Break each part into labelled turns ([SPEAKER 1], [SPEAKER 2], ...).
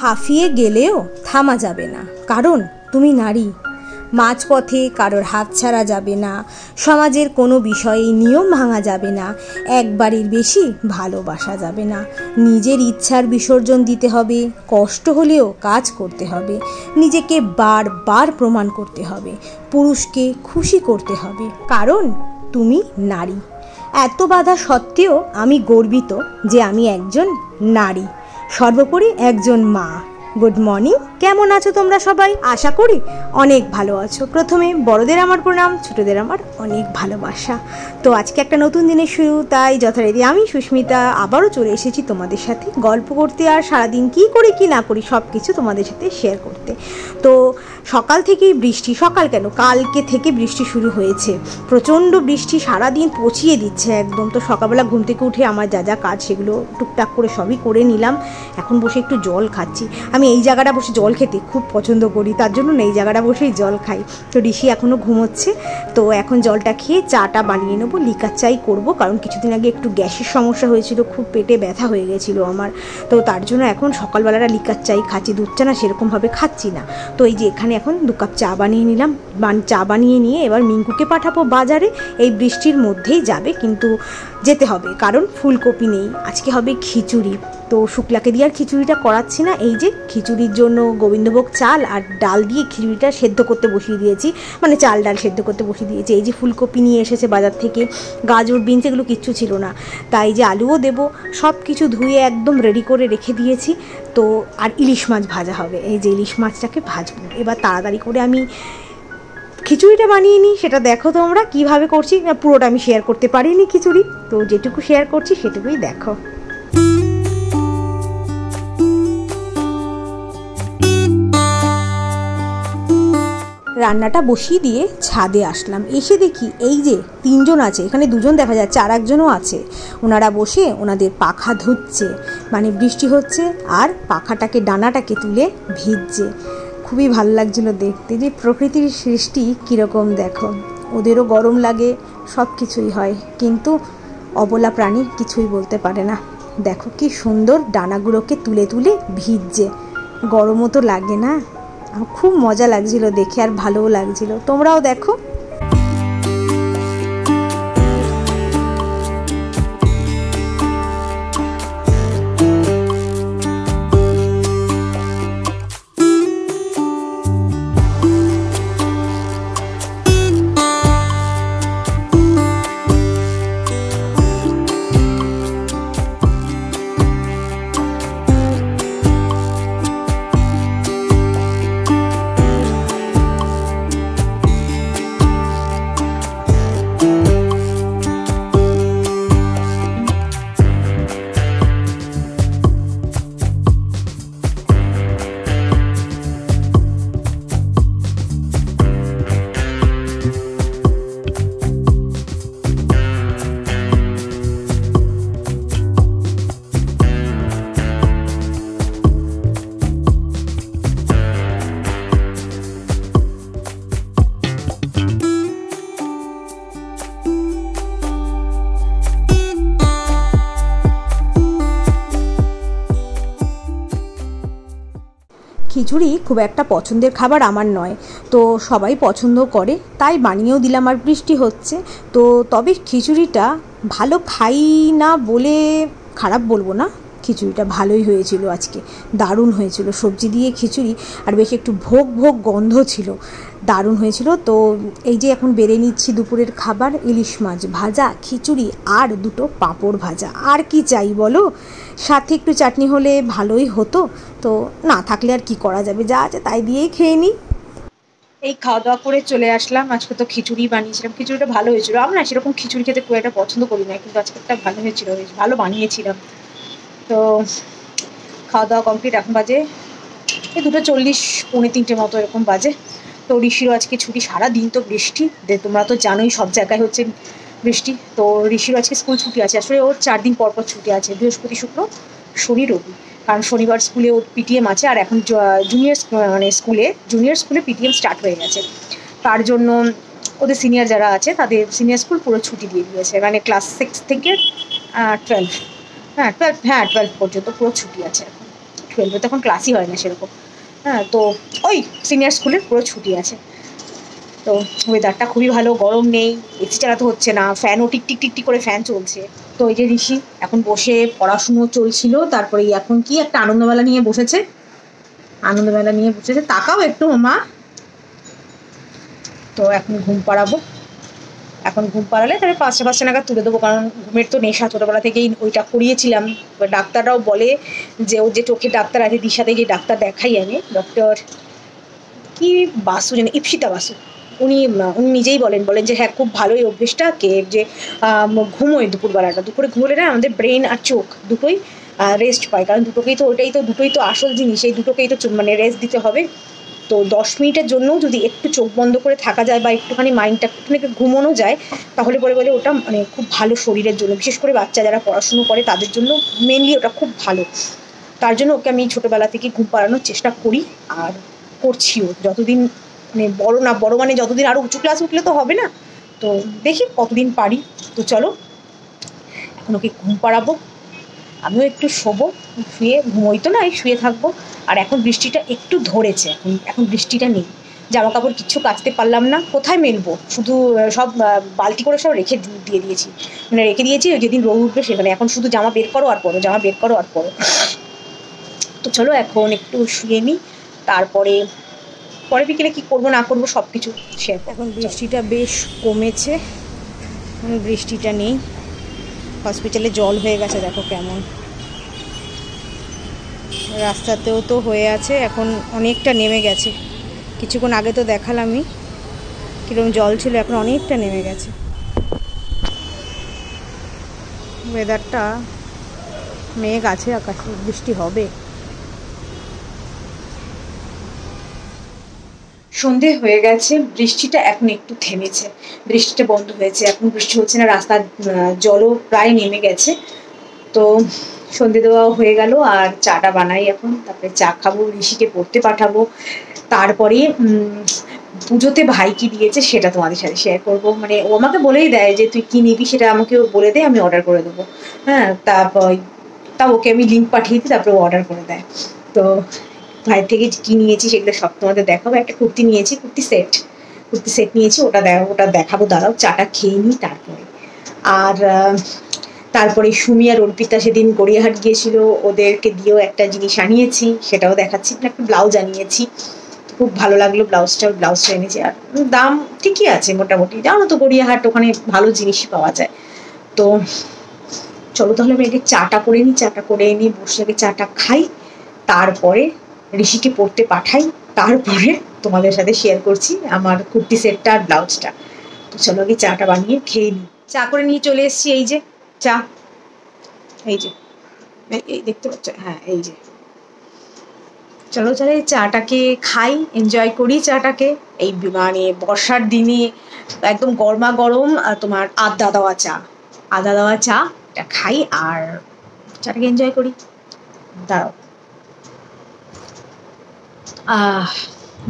[SPEAKER 1] হাঁফিয়ে গেলেও থামা যাবে না, কারণ তুমি নারী। মাঝপথে কারোর হাত ছাড়া যাবে না, সমাজের কোনো বিষয়ে নিয়ম ভাঙা যাবে না, একবারের বেশি ভালোবাসা যাবে না। নিজের ইচ্ছার বিসর্জন দিতে হবে, কষ্ট হলেও কাজ করতে হবে, নিজেকে বারবার প্রমাণ করতে হবে, পুরুষকে খুশি করতে হবে, কারণ তুমি নারী। এত বাধা সত্ত্বেও আমি গর্বিত যে আমি একজন নারী, সর্বোপরি একজন মা। গুড মর্নিং, কেমন আছো তোমরা সবাই? আশা করি অনেক ভালো আছো। প্রথমে বড়দের আমার প্রণাম, ছোটদের আমার অনেক ভালোবাসা। তো আজকে একটা নতুন দিনের শুরু, তাই যথারীতি আমি সুস্মিতা আবারও চলে এসেছি তোমাদের সাথে গল্প করতে, আর সারাদিন কী করি কি না করি সব কিছু তোমাদের সাথে শেয়ার করতে। তো সকাল থেকেই বৃষ্টি, সকাল কেন কালকে থেকে বৃষ্টি শুরু হয়েছে, প্রচণ্ড বৃষ্টি, সারাদিন পচিয়ে দিচ্ছে একদম। তো সকালবেলা ঘুম থেকে উঠে আমার যা যা কাজ সেগুলো টুকটাক করে সবই করে নিলাম। এখন বসে একটু জল খাচ্ছি। আমি এই জায়গাটা বসে জল খেতে খুব পছন্দ করি, তার জন্য এই জায়গাটা বসেই জল খাই। তো ঋষি এখনও ঘুমোচ্ছে, তো এখন জলটা খেয়ে চাটা বানিয়ে নেবো, লিকার চাই করব, কারণ কিছুদিন আগে একটু গ্যাসের সমস্যা হয়েছিল, খুব পেটে ব্যথা হয়ে গেছিলো আমার। তো তার জন্য এখন সকালবেলাটা লিকার চাই খাচ্ছি, দুধ চা না সেরকমভাবে খাচ্ছি না। তো এই যে এখানে এখন 2 কাপ চা বানিয়ে নিলাম, চা বানিয়ে নিয়ে এবার মিঙ্কুকে পাঠাবো বাজারে। এই বৃষ্টির মধ্যেই যাবে, কিন্তু যেতে হবে, কারণ ফুলকপি নেই, আজকে হবে খিচুড়ি। তো শুক্লাকে দিয়ে আর খিচুড়িটা করাচ্ছি না, এই যে খিচুড়ির জন্য গোবিন্দভোগ চাল আর ডাল দিয়ে খিচুড়িটা সেদ্ধ করতে বসিয়ে দিয়েছি, মানে চাল ডাল সেদ্ধ করতে বসিয়ে দিয়েছি। এই যে ফুলকপি নিয়ে এসেছে বাজার থেকে, গাজর বিনস এগুলো কিচ্ছু ছিল না, তাই যে আলুও দেবো, সব কিছু ধুয়ে একদম রেডি করে রেখে দিয়েছি। তো আর ইলিশ মাছ ভাজা হবে, এই যে ইলিশ মাছটাকে ভাজবো। এবার তাড়াতাড়ি করে আমি খিচুড়িটা বানিয়ে নিই, সেটা দেখো তোমরা কীভাবে করছি। পুরোটা আমি শেয়ার করতে পারিনি খিচুড়ি, তো যেটুকু শেয়ার করছি সেটুকুই দেখো। রান্নাটা বসিয়ে দিয়ে ছাদে আসলাম, এসে দেখি এই যে 3 জন আছে, এখানে 2 জন দেখা যাচ্ছে, আর একজনও আছে। ওনারা বসে ওনাদের পাখা ধুচ্ছে, মানে বৃষ্টি হচ্ছে আর পাখাটাকে ডানাটাকে তুলে ভিজছে। খুবই ভালো লাগছিল দেখতে, যে প্রকৃতির সৃষ্টি কীরকম দেখো। ওদেরও গরম লাগে, সব কিছুই হয়, কিন্তু অবলা প্রাণী কিছুই বলতে পারে না। দেখো কি সুন্দর ডানাগুলোকে তুলে তুলে ভিজছে, গরমও তো লাগে না। খুব মজা লাগছিল দেখে, আর ভালোও লাগছিল। তোমরাও দেখো। খিচুড়ি খুব একটা পছন্দের খাবার আমার নয়, তো সবাই পছন্দ করে, তাই বানিয়েও দিলাম। আর বৃষ্টি হচ্ছে তো, তবে খিচুড়িটা ভালো খাই না বলে খারাপ বলবো না, খিচুড়িটা ভালোই হয়েছিল, আজকে দারুণ হয়েছিল। সবজি দিয়ে খিচুড়ি, আর বেশ একটু ভোগ ভোগ গন্ধ ছিল, দারুণ হয়েছিল। তো এই যে এখন বেড়ে নিচ্ছি দুপুরের খাবার, ইলিশ মাছ ভাজা, খিচুড়ি আর 2টো পাঁপড় ভাজা। আর কি চাই বলো, সাথে একটু চাটনি হলে ভালোই হতো, তো না থাকলে আর কি করা যাবে, যা আছে তাই দিয়েই খেয়ে নিই। এই খাওয়া দাওয়া করে চলে আসলাম। আজকে তো খিচুড়ি বানিয়েছিলাম, খিচুড়িটা ভালো হয়েছিল। আমি না সেরকম খিচুড়ি খেতে খুব একটা পছন্দ করি না, কিন্তু আজকে একটা ভালো হয়েছিল, ভালো বানিয়েছিলাম। তো খাওয়া দাওয়া কমপ্লিট, এখন বাজে এই 2:40, 2:45 মতো এরকম বাজে। তো ঋষিরও আজকে ছুটি, সারাদিন তো বৃষ্টি, তোমরা তো জানোই সব জায়গায় হচ্ছে বৃষ্টি। তো ঋষিরও আজকে স্কুল ছুটি আছে, আসলে ওর 4 দিন পর পর ছুটি আছে, বৃহস্পতি শুক্র শনি রবি, কারণ শনিবার স্কুলে ওর পিটিএম আছে, আর এখন জুনিয়র স্কুলে পিটিএম স্টার্ট হয়ে গেছে, তার জন্য ওদের সিনিয়র যারা আছে তাদের সিনিয়র স্কুল পুরো ছুটি দিয়ে দিয়েছে, মানে ক্লাস 6 থেকে 12, 12 পর্যন্ত পুরো ছুটি আছে এখন।
[SPEAKER 2] 12-এ তখন ক্লাসই হয় না সেরকম। হ্যাঁ, তো ওই সিনিয়র স্কুলের পুরো ছুটি আছে। তো ওয়েদারটা খুবই ভালো, গরম নেই, এসি চালাতে হচ্ছে না, ফ্যানও টিক করে ফ্যান চলছে। তো এই যে ঋষি এখন বসে পড়াশুনো চলছিল, তারপরে এখন কি একটা আনন্দমেলা নিয়ে বসেছে, তাকাও একটু মা। তো এখন ঘুম পাড়াবো, ঘুম পাড়ালে তাহলে 5টা নাগাদ তুলে দেবো, কারণ ঘুমের তো নেশা, ছোটোবেলা থেকেই ওইটা করিয়েছিলাম। ডাক্তাররাও বলে যে ওর যে চোখের ডাক্তার আছে, দিশাতে যে ডাক্তার দেখাই আমি, ডক্টর কি বাসু জানি, ইপসিতা বাসু, উনি নিজেই বলেন যে হ্যাঁ খুব ভালোই অভ্যেসটা, যে ঘুমোয় দুপুরে ঘুমোলে না আমাদের ব্রেন আর চোখ দুটোই রেস্ট পায়, কারণ দুটোই তো আসল জিনিস, এই দুটোকেই তো মানে রেস্ট দিতে হবে। তো 10 মিনিটের জন্যও যদি একটু চোখ বন্ধ করে থাকা যায় বা একটুখানি মাইন্ডটা একটুখানি ঘুমোনো যায়, তাহলে বলে ওটা মানে খুব ভালো শরীরের জন্য, বিশেষ করে বাচ্চা যারা পড়াশুনো করে তাদের জন্য মেনলি ওটা খুব ভালো। তার জন্য ওকে আমি ছোটোবেলা থেকে ঘুম পাড়ানোর চেষ্টা করি, আর করছিও যতদিন মানে যতদিন আরও উঁচু ক্লাস উঠলে তো হবে না, তো দেখি কতদিন পারি। তো চলো এখন ওকে ঘুম পাড়াবো, আমিও একটু শোবো, ঘুমোই তো না, শুয়ে থাকবো। আর এখন বৃষ্টিটা একটু ধরেছে, এখন বৃষ্টিটা নেই, জামা কাপড় কিচ্ছু কাচতে পারলাম না, কোথায় মেলবো, শুধু সব বালতি করে সব রেখে দিয়েছি, যেদিন রোদ উঠবে সেখানে। এখন শুধু জামা বের করো আর পরো। তো চলো এখন একটু শুয়ে নিই, তারপরে বিকেলে কী করবো না করবো সব কিছু শেয়ার।
[SPEAKER 1] এখন বৃষ্টিটা বেশ কমেছে, বৃষ্টিটা নেই, হসপিটালে জল হয়ে গেছে, দেখো কেমন, রাস্তাতেও তো হয়ে আছে, এখন অনেকটা নেমে গেছে। কিছুক্ষণ আগে তো দেখালামই কীরকম জল ছিল, এখন অনেকটা নেমে গেছে। ওয়েদারটা মেঘ আছে আকাশে, বৃষ্টি হবে।
[SPEAKER 2] সন্ধে হয়ে গেছে, বৃষ্টিটা এখন একটু থেমেছে, বৃষ্টিটা বন্ধ হয়েছে, এখন বৃষ্টি হচ্ছে না, রাস্তার জলও প্রায় নেমে গেছে। তো সন্ধে দেওয়াও হয়ে গেল, আর চাটা বানাই এখন, তারপরে চা খাবো, ঋষিকে পড়তে পাঠাবো, তারপরে পুজোতে ভাই কি দিয়েছে সেটা তোমাদের সাথে শেয়ার করবো। মানে ও আমাকে বলেই দেয় যে তুই কি নিবি সেটা আমাকে বলে দে, আমি অর্ডার করে দেবো। হ্যাঁ, তা ওকে আমি লিঙ্ক পাঠিয়ে দিই, তারপরে ও অর্ডার করে দেয়। তো ভাইয়ের থেকে কি নিয়েছি সেগুলো সব তোমাদের দেখাবো। একটা কুর্তি নিয়েছি, কুর্তি সেট নিয়েছি, ওটা দেখাবো, দাঁড়াও চাটা খেয়ে নিই তারপরে। আর তারপরে সুমি আর অর্পিতা সেদিন গড়িয়াহাট গিয়েছিল, ওদেরকে দিয়েও একটা জিনিস আনিয়েছি, সেটাও দেখাচ্ছি। একটা ব্লাউজ আনিয়েছি, খুব ভালো লাগলো ব্লাউজটা এনেছি, আর দাম ঠিকই আছে মোটামুটি, জানো তো গড়িয়াহাট, ওখানে ভালো জিনিসই পাওয়া যায়। তো চলো তাহলে আমি আগে চাটা করে নিই, বসে আগে চাটা খাই, তারপরে ঋষিকে পড়তে পাঠাই, তারপরে তোমাদের সাথে শেয়ার করছি আমার কুর্তি সেটটা আর ব্লাউজটা। তো চলো আগে চাটা বানিয়ে খেয়ে নিই। চা করে নিয়ে চলে এসেছি, এই যে চা, এই যে এই দেখতে পাচ্ছ, হ্যাঁ এই যে। চলো চাটাকে খাই, এনজয় করি চাটাকে, এই মানে বর্ষার দিনে একদম গরমা গরম তোমার আদা দেওয়া চা এটা খাই, আর চাটাকে এনজয় করি। দাঁড়াও,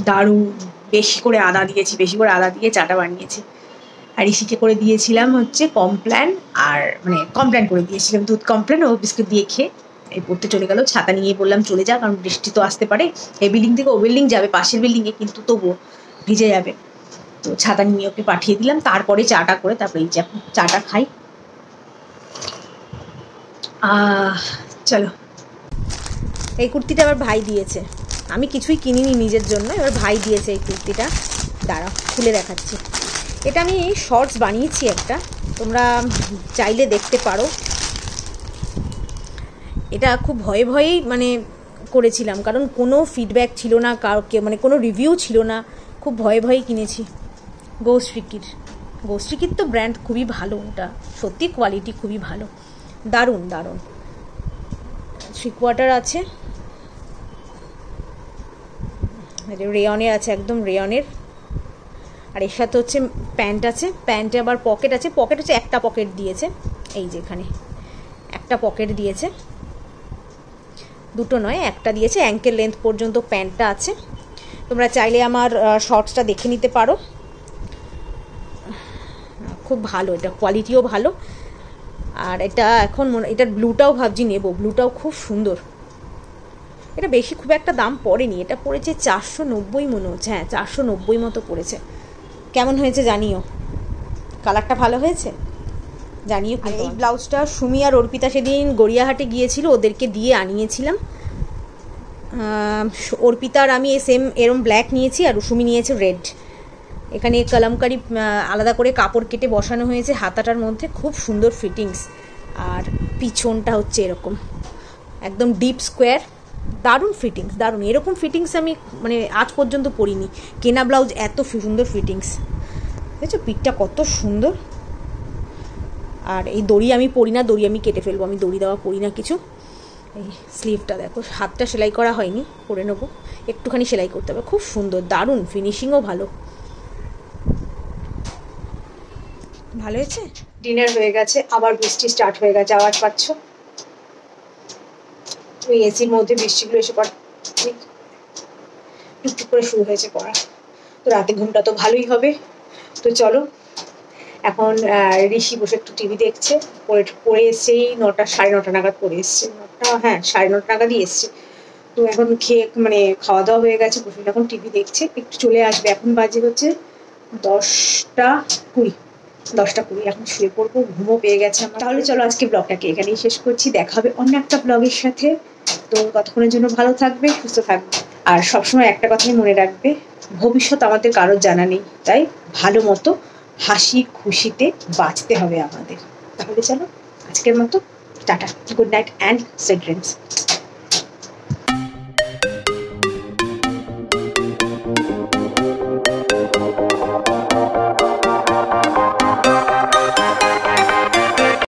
[SPEAKER 2] দারুণ, বেশি করে আদা দিয়ে চাটা বানিয়েছি। আর ঋষিকে করে দিয়েছিলাম হচ্ছে কমপ্ল্যান, আর মানে কমপ্ল্যান করে দিয়েছিলাম, দুধ কমপ্ল্যান, ও বিস্কুট দিয়ে খেয়ে এই পড়তে চলে গেল। ছাতা নিয়ে বললাম চলে যা, কারণ বৃষ্টি তো আসতে পারে, এই বিল্ডিং থেকে ও বিল্ডিং যাবে, পাশের বিল্ডিংয়ে, কিন্তু তবুও ভিজে যাবে। তো ছাতা নিয়ে ওকে পাঠিয়ে দিলাম, তারপরে চাটা করে তারপরে এই যে এখন চাটা খাই। চলো,
[SPEAKER 1] এই কুর্তিটা আবার ভাই দিয়েছে, আমি কিছুই কিনিনি নিজের জন্য, এবার ভাই দিয়েছে এই কুর্তিটা, দাঁড়াও খুলে দেখাচ্ছি। এটা আমি শর্টস বানিয়েছি একটা, তোমরা চাইলে দেখতে পারো। এটা খুব ভয়েই মানে করেছিলাম, কারণ কোনো ফিডব্যাক ছিল না কাউকে, মানে কোনো রিভিউ ছিল না, খুব ভয়েই কিনেছি। গোস্ট্রিকির তো ব্র্যান্ড খুবই ভালো, ওটা সত্যি কোয়ালিটি খুবই ভালো, দারুণ 3/4 আছে, রেয়নের আছে, একদম রেয়নের। আর এর সাথে হচ্ছে প্যান্ট আছে, প্যান্টে আবার পকেট আছে, একটা পকেট দিয়েছে, এই যে এখানে একটা পকেট দিয়েছে, দুটো নয় একটা দিয়েছে, অ্যাঙ্কেল লেন্থ পর্যন্ত প্যান্টটা আছে। তোমরা চাইলে আমার শর্টসটা দেখে নিতে পারো, খুব ভালো, এটা কোয়ালিটিও ভালো। আর এটা এখন এটার ব্লুটাও ভাবছি নেব, ব্লুটাও খুব সুন্দর, এটা বেশি খুব একটা দাম পড়েনি, এটা পড়েছে 490 মনে হচ্ছে, হ্যাঁ 490 মতো পড়েছে। কেমন হয়েছে জানিও, কালারটা ভালো হয়েছে জানিও। এই ব্লাউজটা সুমি আর অর্পিতা সেদিন গড়িয়াহাটে গিয়েছিল, ওদেরকে দিয়ে আনিয়েছিলাম। অর্পিতা আর আমি সেম এরম ব্ল্যাক নিয়েছি, আর সুমি নিয়েছে রেড। এখানে কলমকারি আলাদা করে কাপড় কেটে বসানো হয়েছে হাতাটার মধ্যে, খুব সুন্দর ফিটিংস। আর পিছনটা হচ্ছে এরকম একদম ডিপ স্কোয়ার, দারুণ ফিটিংস, দারুণ। এরকম ফিটিংস আমি মানে আজ পর্যন্ত পরিনি, কেনা ব্লাউজ এত সুন্দর ফিটিংস। দেখছো পিঠটা কত সুন্দর। আর এই দড়ি আমি পরি না, দড়ি আমি কেটে ফেলবো, আমি দড়ি দেওয়া পরি না কিছু। এই স্লিভটা দেখো, হাতটা সেলাই করা হয়নি, করে নেবো, একটুখানি সেলাই করতে হবে। খুব সুন্দর, দারুণ, ফিনিশিংও ভালো, ভালো হয়েছে।
[SPEAKER 2] ডিনার হয়ে গেছে, আবার বৃষ্টি স্টার্ট হয়ে গেছে, আওয়াজ পাচ্ছ? ওই এসির মধ্যে বৃষ্টিগুলো এসে পড়ে টুকটুক করে শুরু হয়েছে পড়া। তো রাতে ঘুমটা তো ভালোই হবে। তো চলো, এখন ঋষি বসে একটু টিভি দেখছে, পড়ে এসছেই 9টা 9:30 নাগাদ পড়ে এসছে, 9টা, হ্যাঁ 9:30 নাগাদই এসছে। তো এখন খেয়ে মানে খাওয়া দাওয়া হয়ে গেছে, বসে এখন টিভি দেখছে, একটু চলে আসবে। এখন বাজে হচ্ছে 10:20, 10:20। এখন শুয়ে পড়বো, ঘুমও পেয়ে গেছে আমার। তাহলে চলো আজকে ব্লগটাকে এখানেই শেষ করছি, দেখা হবে অন্য একটা ব্লগের সাথে। তো ততক্ষণের জন্য ভালো থাকবে, সুস্থ থাকবে, আর সবসময় একটা কথাই মনে রাখবে, ভবিষ্যৎ আমাদের কারোর জানা নেই, তাই ভালো মতো হাসি খুশিতে বাঁচতে হবে আমাদের। তাহলে চলো আজকের মতো tata, good night and sweet dreams.